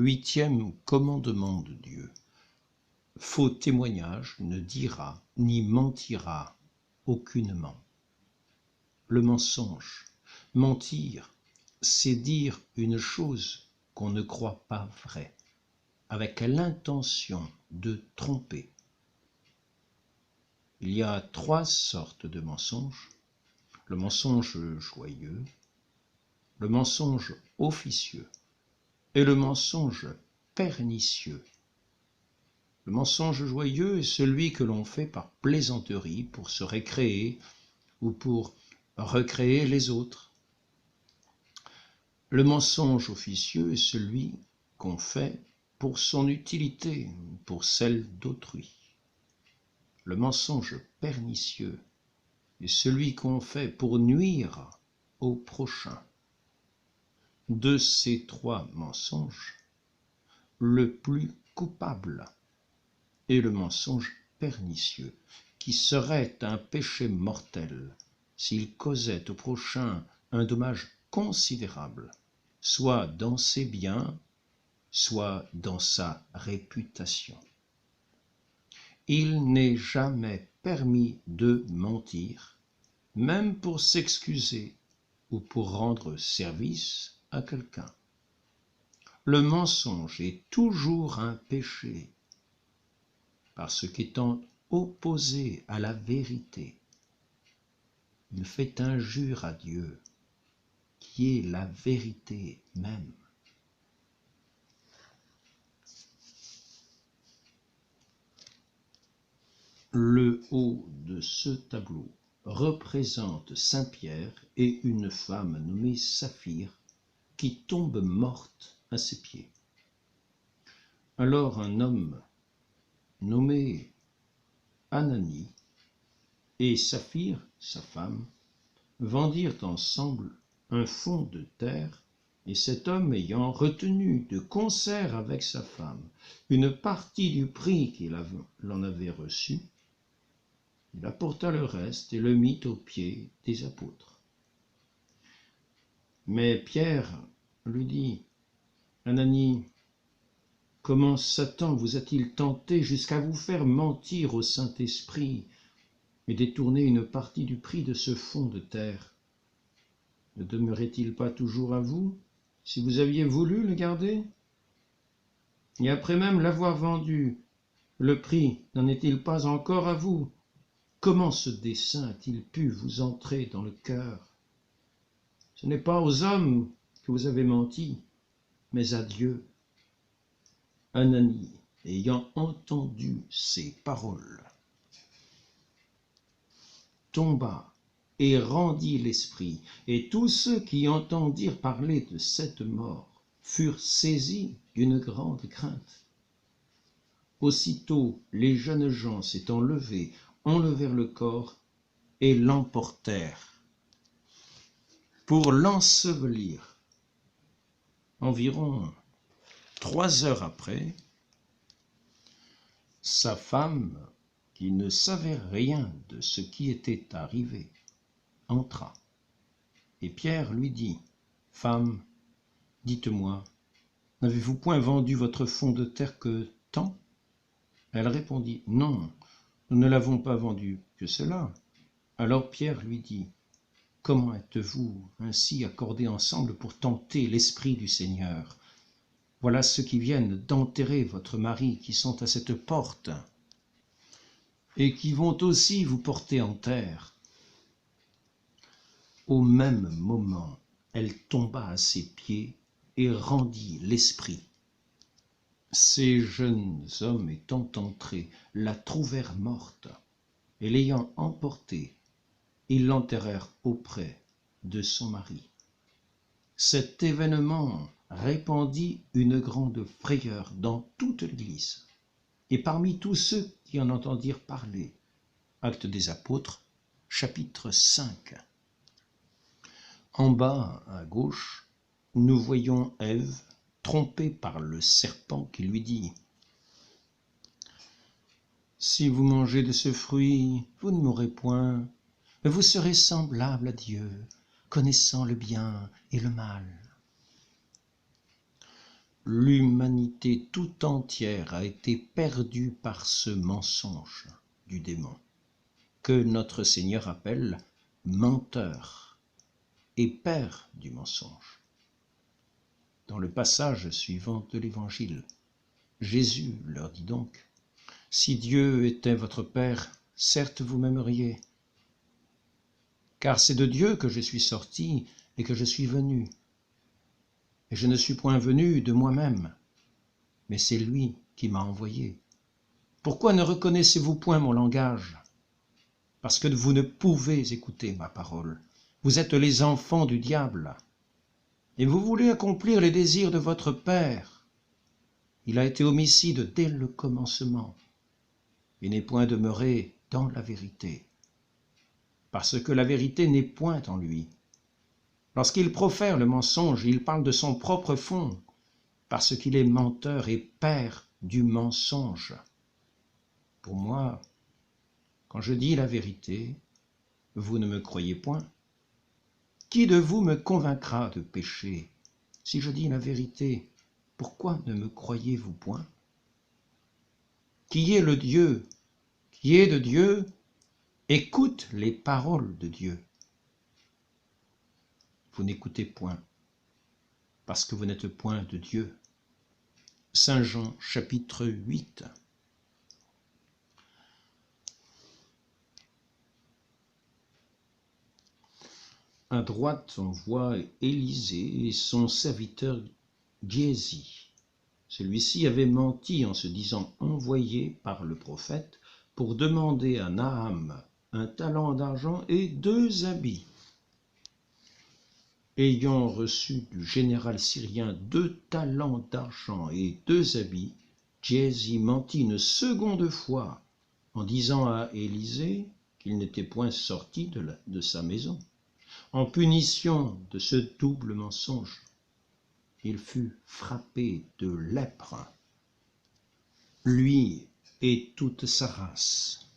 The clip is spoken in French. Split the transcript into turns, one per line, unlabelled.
Huitième commandement de Dieu. Faux témoignage ne dira ni mentira aucunement. Le mensonge, mentir, c'est dire une chose qu'on ne croit pas vraie, avec l'intention de tromper. Il y a trois sortes de mensonges: le mensonge joyeux, le mensonge officieux et le mensonge pernicieux. Le mensonge joyeux est celui que l'on fait par plaisanterie pour se récréer ou pour recréer les autres. Le mensonge officieux est celui qu'on fait pour son utilité, pour celle d'autrui. Le mensonge pernicieux est celui qu'on fait pour nuire au prochain. De ces trois mensonges, le plus coupable est le mensonge pernicieux, qui serait un péché mortel s'il causait au prochain un dommage considérable, soit dans ses biens, soit dans sa réputation. Il n'est jamais permis de mentir, même pour s'excuser ou pour rendre service à quelqu'un. Le mensonge est toujours un péché, parce qu'étant opposé à la vérité, il fait injure à Dieu, qui est la vérité même. Le haut de ce tableau représente saint Pierre et une femme nommée Saphir qui tombe morte à ses pieds. Alors un homme nommé Ananie et Saphir, sa femme, vendirent ensemble un fonds de terre, et cet homme ayant retenu de concert avec sa femme une partie du prix qu'il en avait reçu, il apporta le reste et le mit aux pieds des apôtres. Mais Pierre lui dit: Ananie, comment Satan vous a-t-il tenté jusqu'à vous faire mentir au Saint-Esprit et détourner une partie du prix de ce fonds de terre? Ne demeurait-il pas toujours à vous, si vous aviez voulu le garder? Et après même l'avoir vendu, le prix n'en est-il pas encore à vous? Comment ce dessein a-t-il pu vous entrer dans le cœur? Ce n'est pas aux hommes que vous avez menti, mais à Dieu. Ananie, ayant entendu ces paroles, tomba et rendit l'esprit, et tous ceux qui entendirent parler de cette mort furent saisis d'une grande crainte. Aussitôt les jeunes gens s'étant levés, enlevèrent le corps et l'emportèrent pour l'ensevelir. Environ 3 heures après, sa femme, qui ne savait rien de ce qui était arrivé, entra. Et Pierre lui dit: Femme, dites-moi, n'avez-vous point vendu votre fonds de terre que tant? Elle répondit: Non, nous ne l'avons pas vendu que cela. Alors Pierre lui dit: Comment êtes-vous ainsi accordés ensemble pour tenter l'Esprit du Seigneur? Voilà ceux qui viennent d'enterrer votre mari, qui sont à cette porte, et qui vont aussi vous porter en terre. Au même moment, elle tomba à ses pieds et rendit l'esprit. Ces jeunes hommes étant entrés, la trouvèrent morte, et l'ayant emportée, ils l'enterrèrent auprès de son mari. Cet événement répandit une grande frayeur dans toute l'Église, et parmi tous ceux qui en entendirent parler. Actes des Apôtres, chapitre 5. En bas, à gauche, nous voyons Ève, trompée par le serpent qui lui dit: Si vous mangez de ce fruit, vous ne mourrez point, mais vous serez semblables à Dieu, connaissant le bien et le mal. l'humanité tout entière a été perdue par ce mensonge du démon, que notre Seigneur appelle menteur et père du mensonge. Dans le passage suivant de l'Évangile, Jésus leur dit donc: « Si Dieu était votre Père, certes vous m'aimeriez, car c'est de Dieu que je suis sorti et que je suis venu. Et je ne suis point venu de moi-même, mais c'est lui qui m'a envoyé. Pourquoi ne reconnaissez-vous point mon langage? Parce que vous ne pouvez écouter ma parole. Vous êtes les enfants du diable, et vous voulez accomplir les désirs de votre père. Il a été homicide dès le commencement, et n'est point demeuré dans la vérité, parce que la vérité n'est point en lui. Lorsqu'il profère le mensonge, il parle de son propre fond, parce qu'il est menteur et père du mensonge. Pour moi, quand je dis la vérité, vous ne me croyez point. Qui de vous me convaincra de péché? Si je dis la vérité, pourquoi ne me croyez-vous point? Qui est le Dieu, qui est de Dieu, écoute les paroles de Dieu. Vous n'écoutez point, parce que vous n'êtes point de Dieu. Saint Jean, chapitre 8. À droite, on voit Élisée et son serviteur Géasi. Celui-ci avait menti en se disant envoyé par le prophète pour demander à Naham un talent d'argent et 2 habits. Ayant reçu du général syrien 2 talents d'argent et 2 habits, Géasi mentit une seconde fois en disant à Élisée qu'il n'était point sorti de sa maison. En punition de ce double mensonge, il fut frappé de lèpre, lui et toute sa race.